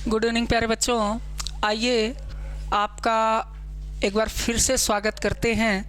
Good evening प्यारे बच्चों। आइए आपका एक बार फिर से स्वागत करते हैं।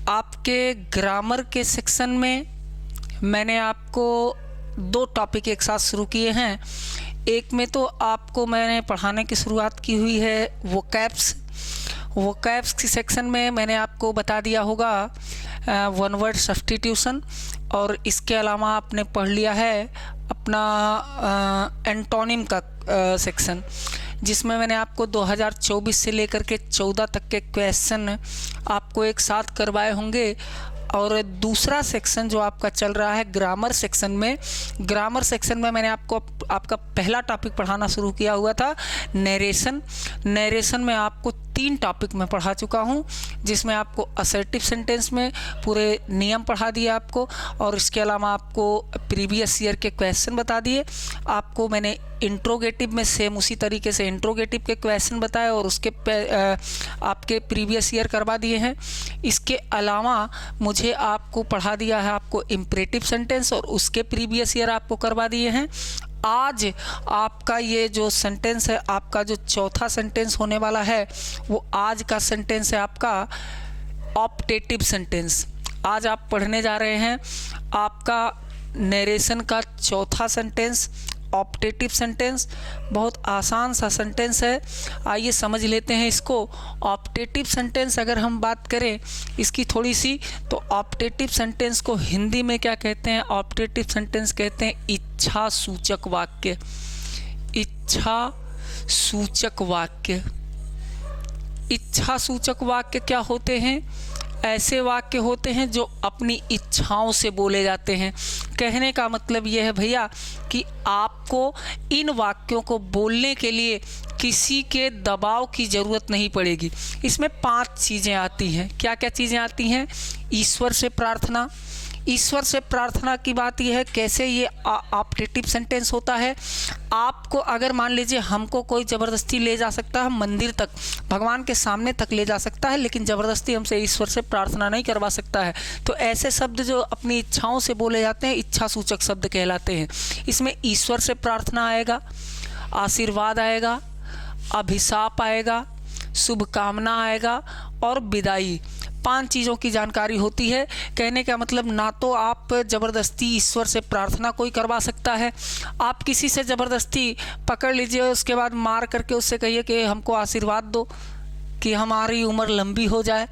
आपके ग्रामर के सेक्शन में मैंने आपको दो टॉपिक एक साथ शुरू किए हैं। एक में तो आपको मैंने पढ़ाने की शुरुआत की हुई है वोकैब्स की सेक्शन में मैंने आपको बता दिया होगा वन वर्ड सब्स्टिट्यूशन, और इसके अलावा आपने पढ़ लिया है अपना एंटोनिम का सेक्शन, जिसमें मैंने आपको 2024 से लेकर के 14 तक के क्वेश्चन आपको एक साथ करवाए होंगे। और दूसरा सेक्शन जो आपका चल रहा है ग्रामर सेक्शन में मैंने आपको आपका पहला टॉपिक पढ़ाना शुरू किया हुआ था नरेशन में आपको 3 टॉपिक मैं पढ़ा चुका हूं, जिसमें आपको असर्टिव सेंटेंस में पूरे नियम पढ़ा दिए आपको, और इसके अलावा आपको प्रीवियस ईयर के क्वेश्चन बता दिए। आपको मैंने इंट्रोगेटिव में सेम उसी तरीके से इंट्रोगेटिव के क्वेश्चन बताए और उसके आपके प्रीवियस ईयर करवा दिए हैं। इसके अलावा मुझे आपको पढ़ा दिया है आपको इम्परेटिव सेंटेंस, और उसके प्रीवियस ईयर आपको करवा दिए हैं। आज आपका ये जो सेंटेंस है, आपका जो चौथा सेंटेंस होने वाला है, वो आज का सेंटेंस है आपका ऑप्टेटिव सेंटेंस। आज आप पढ़ने जा रहे हैं आपका नरेशन का चौथा सेंटेंस ऑप्टेटिव सेंटेंस। बहुत आसान सा सेंटेंस है, आइए समझ लेते हैं इसको। ऑप्टेटिव सेंटेंस अगर हम बात करें इसकी थोड़ी सी, तो ऑप्टेटिव सेंटेंस को हिंदी में क्या कहते हैं? ऑप्टेटिव सेंटेंस कहते हैं इच्छा सूचक वाक्य। इच्छा सूचक वाक्य, इच्छा सूचक वाक्य क्या होते हैं? ऐसे वाक्य होते हैं जो अपनी इच्छाओं से बोले जाते हैं। कहने का मतलब यह है भैया कि आपको इन वाक्यों को बोलने के लिए किसी के दबाव की ज़रूरत नहीं पड़ेगी। इसमें 5 चीज़ें आती हैं। क्या क्या चीज़ें आती हैं? ईश्वर से प्रार्थना। ईश्वर से प्रार्थना की बात यह है कैसे ये ऑप्टेटिव सेंटेंस होता है। आपको अगर मान लीजिए हमको कोई ज़बरदस्ती ले जा सकता है मंदिर तक, भगवान के सामने तक ले जा सकता है, लेकिन ज़बरदस्ती हमसे ईश्वर से प्रार्थना नहीं करवा सकता है। तो ऐसे शब्द जो अपनी इच्छाओं से बोले जाते हैं इच्छा सूचक शब्द कहलाते हैं। इसमें ईश्वर से प्रार्थना आएगा, आशीर्वाद आएगा, अभिशाप आएगा, शुभकामना आएगा और विदाई। 5 चीज़ों की जानकारी होती है। कहने का मतलब ना तो आप ज़बरदस्ती ईश्वर से प्रार्थना कोई करवा सकता है, आप किसी से ज़बरदस्ती पकड़ लीजिए, उसके बाद मार करके उससे कहिए कि हमको आशीर्वाद दो कि हमारी उम्र लंबी हो जाए,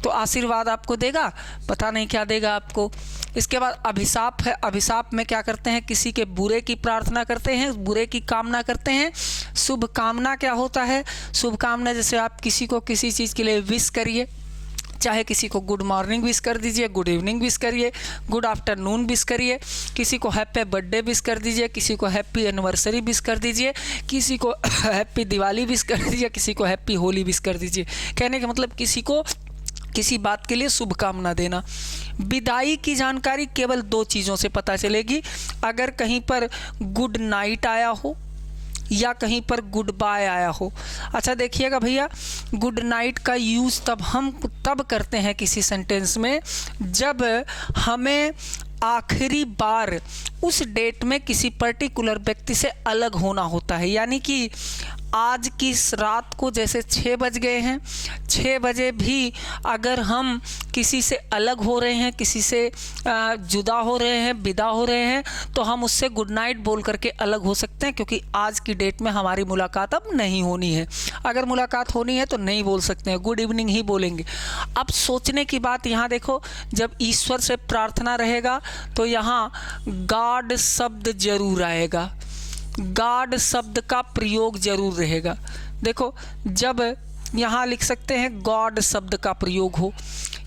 तो आशीर्वाद आपको देगा? पता नहीं क्या देगा आपको। इसके बाद अभिशाप है। अभिशाप में क्या करते हैं? किसी के बुरे की प्रार्थना करते हैं, बुरे की कामना करते हैं। शुभ कामना क्या होता है? शुभ कामना जैसे आप किसी को किसी चीज़ के लिए विश करिए, चाहे किसी को गुड मॉर्निंग विश कर दीजिए, गुड इवनिंग विश करिए, गुड आफ्टरनून विश करिए, किसी को हैप्पी बर्थडे विश कर दीजिए, किसी को हैप्पी एनिवर्सरी विश कर दीजिए, किसी को हैप्पी दिवाली विश कर दीजिए, किसी को हैप्पी होली विश कर दीजिए। कहने का मतलब किसी को किसी बात के लिए शुभकामना देना। विदाई की जानकारी केवल 2 चीज़ों से पता चलेगी। अगर कहीं पर गुड नाइट आया हो या कहीं पर गुड बाय आया हो। अच्छा देखिएगा भैया, गुड नाइट का यूज़ तब करते हैं किसी सेंटेंस में जब हमें आखिरी बार उस डेट में किसी पर्टिकुलर व्यक्ति से अलग होना होता है। यानी कि आज की रात को जैसे 6 बज गए हैं, 6 बजे भी अगर हम किसी से अलग हो रहे हैं, किसी से जुदा हो रहे हैं, विदा हो रहे हैं, तो हम उससे गुड नाइट बोल करके अलग हो सकते हैं, क्योंकि आज की डेट में हमारी मुलाकात अब नहीं होनी है। अगर मुलाकात होनी है तो नहीं बोल सकते हैं, गुड इवनिंग ही बोलेंगे। अब सोचने की बात यहाँ देखो, जब ईश्वर से प्रार्थना रहेगा तो यहाँ गॉड शब्द जरूर आएगा, गॉड शब्द का प्रयोग जरूर रहेगा। देखो जब यहाँ लिख सकते हैं गॉड शब्द का प्रयोग हो,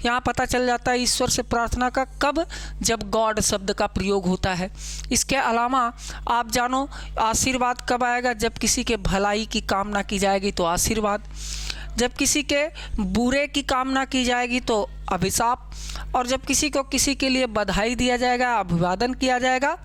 यहाँ पता चल जाता है ईश्वर से प्रार्थना का कब, जब गॉड शब्द का प्रयोग होता है। इसके अलावा आप जानो आशीर्वाद कब आएगा? जब किसी के भलाई की कामना की जाएगी तो आशीर्वाद, जब किसी के बुरे की कामना की जाएगी तो अभिशाप, और जब किसी को किसी के लिए बधाई दिया जाएगा, अभिवादन किया जाएगा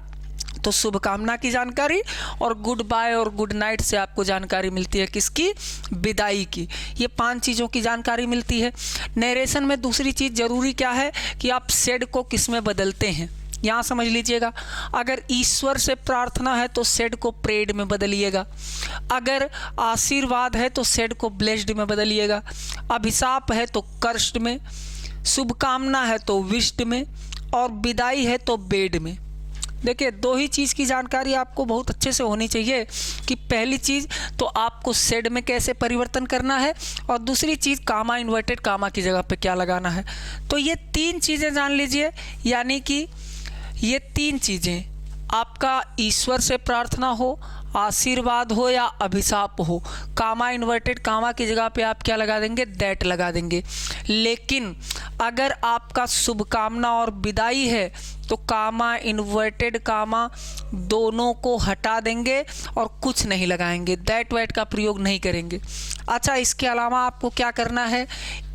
तो शुभकामना की जानकारी। और गुड बाय और गुड नाइट से आपको जानकारी मिलती है किसकी? विदाई की। ये 5 चीज़ों की जानकारी मिलती है। नरेशन में दूसरी चीज़ ज़रूरी क्या है कि आप सेड को किस में बदलते हैं। यहाँ समझ लीजिएगा, अगर ईश्वर से प्रार्थना है तो सेड को प्रेड में बदलिएगा, अगर आशीर्वाद है तो सेड को ब्लेस्ड में बदलिएगा, अभिशाप है तो कर्स्ड में, शुभकामना है तो विश्ड में, और विदाई है तो बेड में। देखिए, दो ही चीज़ की जानकारी आपको बहुत अच्छे से होनी चाहिए कि पहली चीज़ तो आपको सेड में कैसे परिवर्तन करना है, और दूसरी चीज़ कामा इन्वर्टेड कामा की जगह पे क्या लगाना है। तो ये तीन चीज़ें जान लीजिए, यानी कि ये तीन चीज़ें, आपका ईश्वर से प्रार्थना हो, आशीर्वाद हो या अभिशाप हो, कामा इन्वर्टेड कामा की जगह पे आप क्या लगा देंगे, दैट लगा देंगे। लेकिन अगर आपका शुभकामना और विदाई है तो कामा इन्वर्टेड कामा दोनों को हटा देंगे और कुछ नहीं लगाएंगे, दैट वैट का प्रयोग नहीं करेंगे। अच्छा, इसके अलावा आपको क्या करना है,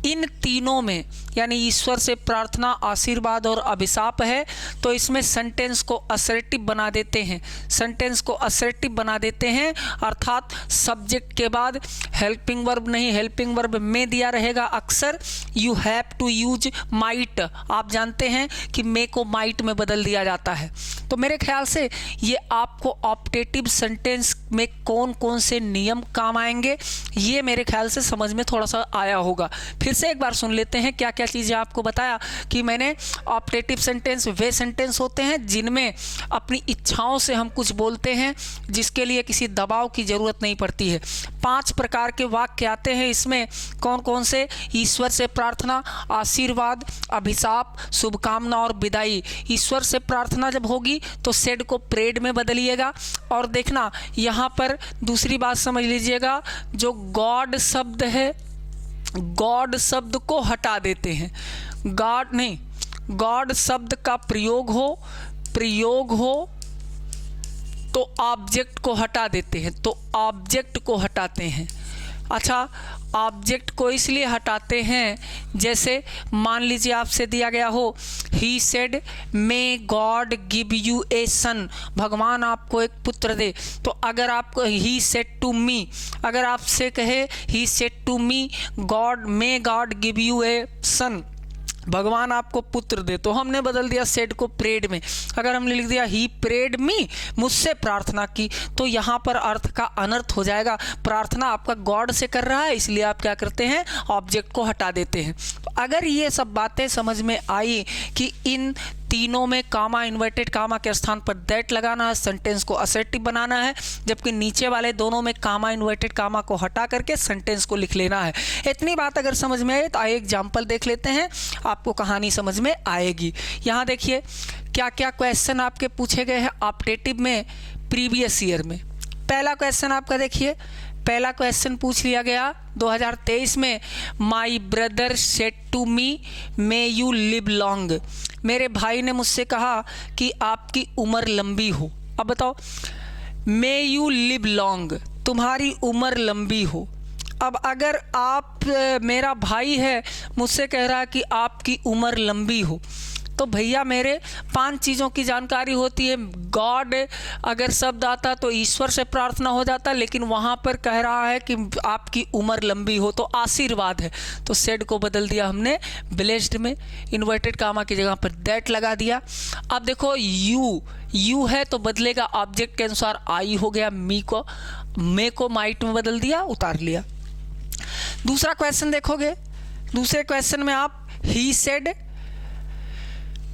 इन तीनों में यानी ईश्वर से प्रार्थना, आशीर्वाद और अभिशाप है तो इसमें सेंटेंस को असर्टिव बना देते हैं, सेंटेंस को असर्टिव बना देते हैं, अर्थात सब्जेक्ट के बाद हेल्पिंग वर्ब नहीं, हेल्पिंग वर्ब में दिया रहेगा अक्सर। You have to use might, आप जानते हैं कि मे को माइट में बदल दिया जाता है। तो मेरे ख्याल से ये आपको ऑप्टेटिव सेंटेंस में कौन कौन से नियम काम आएंगे ये मेरे ख्याल से समझ में थोड़ा सा आया होगा। फिर से एक बार सुन लेते हैं क्या क्या चीज़ें आपको बताया कि मैंने। ऑप्टेटिव सेंटेंस वे सेंटेंस होते हैं जिनमें अपनी इच्छाओं से हम कुछ बोलते हैं, जिसके लिए किसी दबाव की ज़रूरत नहीं पड़ती है। 5 प्रकार के वाक्य आते हैं इसमें, कौन कौन से, ईश्वर से प्रार्थना, आशीर्वाद, अभिशाप, शुभकामना और विदाई। ईश्वर से प्रार्थना जब होगी तो सेड को प्रेड में बदलिएगा। और देखना यहाँ पर दूसरी बात समझ लीजिएगा, जो गॉड शब्द है, गॉड शब्द को हटा देते हैं, गॉड नहीं, गॉड शब्द का प्रयोग हो तो ऑब्जेक्ट को हटा देते हैं, तो ऑब्जेक्ट को हटाते हैं। अच्छा, ऑब्जेक्ट को इसलिए हटाते हैं, जैसे मान लीजिए आपसे दिया गया हो, he said may God give you a son, भगवान आपको एक पुत्र दे। तो अगर आपको ही सेड टू मी, अगर आपसे कहे he said to me God may God give you a son, भगवान आपको पुत्र दे, तो हमने बदल दिया सेड को प्रेड में। अगर हमने लिख दिया ही प्रेड मी, मुझसे प्रार्थना की, तो यहाँ पर अर्थ का अनर्थ हो जाएगा। प्रार्थना आपका गॉड से कर रहा है, इसलिए आप क्या करते हैं, ऑब्जेक्ट को हटा देते हैं। तो अगर ये सब बातें समझ में आई कि इन तीनों में कामा इन्वर्टेड कामा के स्थान पर दैट लगाना है, सेंटेंस को असर्टिव बनाना है, जबकि नीचे वाले दोनों में कामा इन्वर्टेड कामा को हटा करके सेंटेंस को लिख लेना है। इतनी बात अगर समझ में आए तो आइए एग्जाम्पल देख लेते हैं, आपको कहानी समझ में आएगी। यहाँ देखिए क्या क्या क्वेश्चन आपके पूछे गए हैं ऑप्टेटिव में प्रीवियस ईयर में। पहला क्वेश्चन आपका देखिए, पहला क्वेश्चन पूछ लिया गया 2023 में, my brother said to me may you live long, मेरे भाई ने मुझसे कहा कि आपकी उम्र लंबी हो। अब बताओ, मे यू लिव लॉन्ग, तुम्हारी उम्र लंबी हो। अब अगर आप, मेरा भाई है, मुझसे कह रहा है कि आपकी उम्र लंबी हो, तो भैया मेरे 5 चीज़ों की जानकारी होती है। गॉड अगर शब्द आता तो ईश्वर से प्रार्थना हो जाता, लेकिन वहाँ पर कह रहा है कि आपकी उम्र लंबी हो, तो आशीर्वाद है, तो सेड को बदल दिया हमने ब्लेस्ड में, इन्वर्टेड कामा की जगह पर दैट लगा दिया। अब देखो यू है तो बदलेगा ऑब्जेक्ट के अनुसार, आई हो गया, मी को, मे को माइट में बदल दिया, उतार लिया। दूसरा क्वेश्चन देखोगे, दूसरे क्वेश्चन में आप he said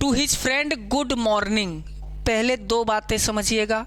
to his friend good morning, पहले 2 बातें समझिएगा।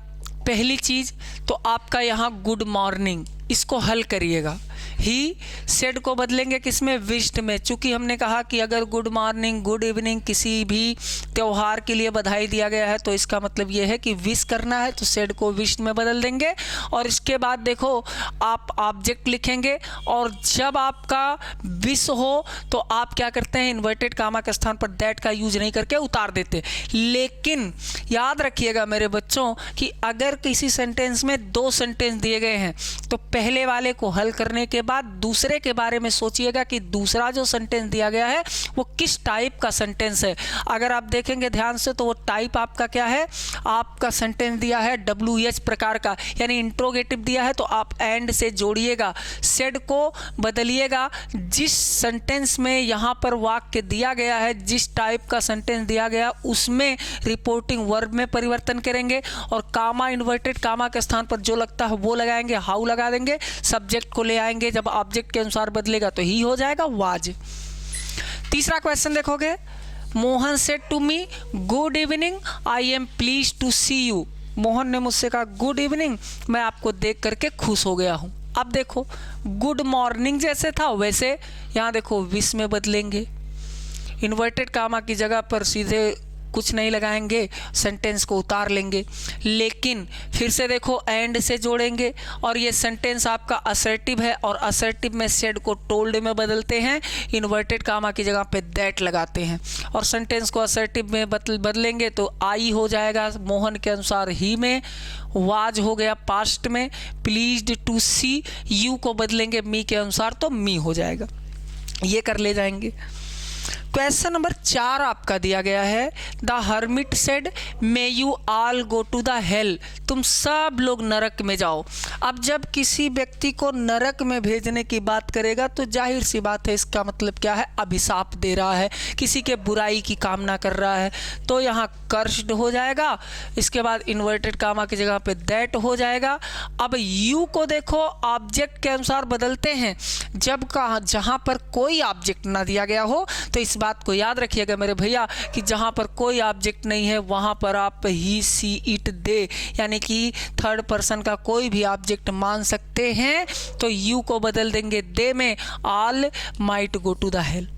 पहली चीज तो आपका यहाँ गुड मॉर्निंग, इसको हल करिएगा। ही सेड को बदलेंगे किसमें, विश्ड में, चूंकि हमने कहा कि अगर गुड मॉर्निंग, गुड इवनिंग किसी भी त्यौहार के लिए बधाई दिया गया है तो इसका मतलब ये है कि विश करना है, तो सेड को विश्ड में बदल देंगे। और इसके बाद देखो आप ऑब्जेक्ट लिखेंगे, और जब आपका विश हो तो आप क्या करते हैं, इन्वर्टेड कामा के स्थान पर दैट का यूज नहीं करके उतार देते। लेकिन याद रखिएगा मेरे बच्चों कि अगर किसी सेंटेंस में 2 सेंटेंस दिए गए हैं तो पहले वाले को हल करने के बाद दूसरे के बारे में सोचिएगा कि दूसरा जो सेंटेंस दिया गया है वो किस टाइप का सेंटेंस है। अगर आप देखेंगे ध्यान से तो वो टाइप आपका क्या है, आपका सेंटेंस दिया है WH प्रकार का, यानी इंट्रोगेटिव दिया है, तो आप एंड से जोड़िएगा, सेड को बदलिएगा। जिस सेंटेंस में यहाँ पर वाक्य दिया गया है, जिस टाइप का सेंटेंस दिया गया उसमें रिपोर्टिंग वर्ब में परिवर्तन करेंगे और कामा, इन्वर्टेड कामा के स्थान पर जो लगता है वो लगाएंगे, हाउ लगा देंगे, सब्जेक्ट को ले आएंगे, जब ऑब्जेक्ट के अनुसार बदलेगा तो ही हो जाएगा वाज। तीसरा क्वेश्चन देखोगे, Mohan said to me good evening, I am please to see you. Mohan ने मुझसे कहा गुड इवनिंग, मैं आपको देख करके खुश हो गया हूँ। अब देखो गुड मॉर्निंग जैसे था वैसे यहाँ देखो विश में बदलेंगे, इन्वर्टेड कामा की जगह पर सीधे कुछ नहीं लगाएंगे, सेंटेंस को उतार लेंगे, लेकिन फिर से देखो एंड से जोड़ेंगे और ये सेंटेंस आपका असर्टिव है और असर्टिव में सेड को टोल्ड में बदलते हैं, इन्वर्टेड कामा की जगह पे दैट लगाते हैं और सेंटेंस को असर्टिव में बदलेंगे तो आई हो जाएगा मोहन के अनुसार ही में, वाज हो गया पास्ट में, प्लीज्ड टू सी यू को बदलेंगे मी के अनुसार तो मी हो जाएगा। ये कर ले जाएंगे। क्वेश्चन नंबर 4 आपका दिया गया है, the hermit said may you all go to the hell, तुम सब लोग नरक में जाओ। अब जब किसी व्यक्ति को नरक में भेजने की बात करेगा तो जाहिर सी बात है इसका मतलब क्या है, अभिशाप दे रहा है, किसी के बुराई की कामना कर रहा है, तो यहाँ कर्स्ड हो जाएगा। इसके बाद इन्वर्टेड कामा की जगह पे दैट हो जाएगा। अब यू को देखो ऑब्जेक्ट के अनुसार बदलते हैं, जब कहा जहाँ पर कोई ऑब्जेक्ट ना दिया गया हो तो इस बात को याद रखिएगा मेरे भैया कि जहाँ पर कोई ऑब्जेक्ट नहीं है वहाँ पर आप ही, सी, इट, दे यानी कि थर्ड पर्सन का कोई भी ऑब्जेक्ट मान सकते हैं, तो यू को बदल देंगे दे में, all might go to the hell.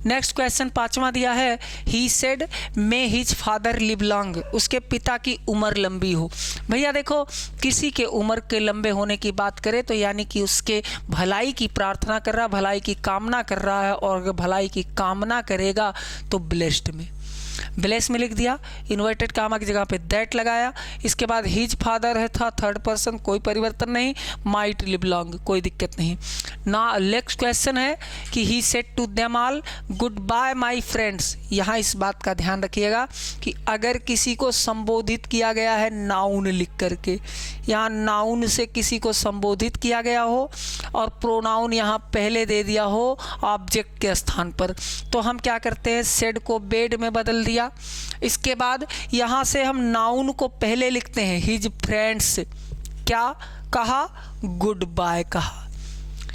Next question 5वां दिया है, he said may his father live long, उसके पिता की उम्र लंबी हो। भैया देखो किसी के उम्र के लंबे होने की बात करें तो यानी कि उसके भलाई की प्रार्थना कर रहा, भलाई की कामना कर रहा है, और अगर भलाई की कामना करेगा तो ब्लेस्ड में, ब्लेस में लिख दिया, इन्वर्टेड कामा की जगह पे दैट लगाया। इसके बाद हिज फादर है था थर्ड पर्सन, कोई परिवर्तन नहीं, माइट लिव लॉन्ग, कोई दिक्कत नहीं ना। नेक्स्ट क्वेश्चन है कि he said to them all good bye my friends. यहाँ इस बात का ध्यान रखिएगा कि अगर किसी को संबोधित किया गया है नाउन लिख करके, यहाँ नाउन से किसी को संबोधित किया गया हो और प्रोनाउन यहाँ पहले दे दिया हो ऑब्जेक्ट के स्थान पर, तो हम क्या करते हैं, सेड को बेड में बदल दिया। इसके बाद यहाँ से हम नाउन को पहले लिखते हैं, हिज फ्रेंड्स, क्या कहा, गुड बाय कहा।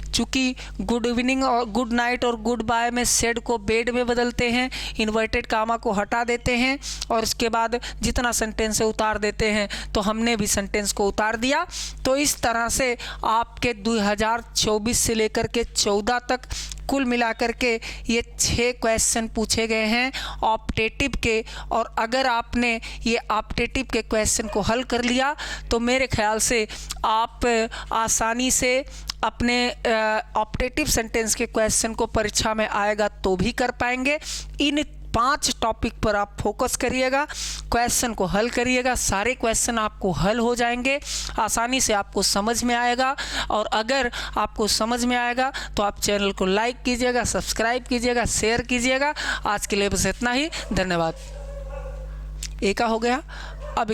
चूंकि गुड इवनिंग और गुड नाइट और गुड बाय में सेड को बेड में बदलते हैं, इन्वर्टेड कामा को हटा देते हैं और इसके बाद जितना सेंटेंस है उतार देते हैं, तो हमने भी सेंटेंस को उतार दिया। तो इस तरह से आपके 2024 से लेकर के 14 तक कुल मिलाकर के ये 6 क्वेश्चन पूछे गए हैं ऑप्टेटिव के, और अगर आपने ये ऑप्टेटिव के क्वेश्चन को हल कर लिया तो मेरे ख्याल से आप आसानी से अपने ऑप्टेटिव सेंटेंस के क्वेश्चन को परीक्षा में आएगा तो भी कर पाएंगे। इन 5 टॉपिक पर आप फोकस करिएगा, क्वेश्चन को हल करिएगा, सारे क्वेश्चन आपको हल हो जाएंगे, आसानी से आपको समझ में आएगा। और अगर आपको समझ में आएगा तो आप चैनल को लाइक कीजिएगा, सब्सक्राइब कीजिएगा, शेयर कीजिएगा। आज के लिए बस इतना ही, धन्यवाद। एक हो गया अब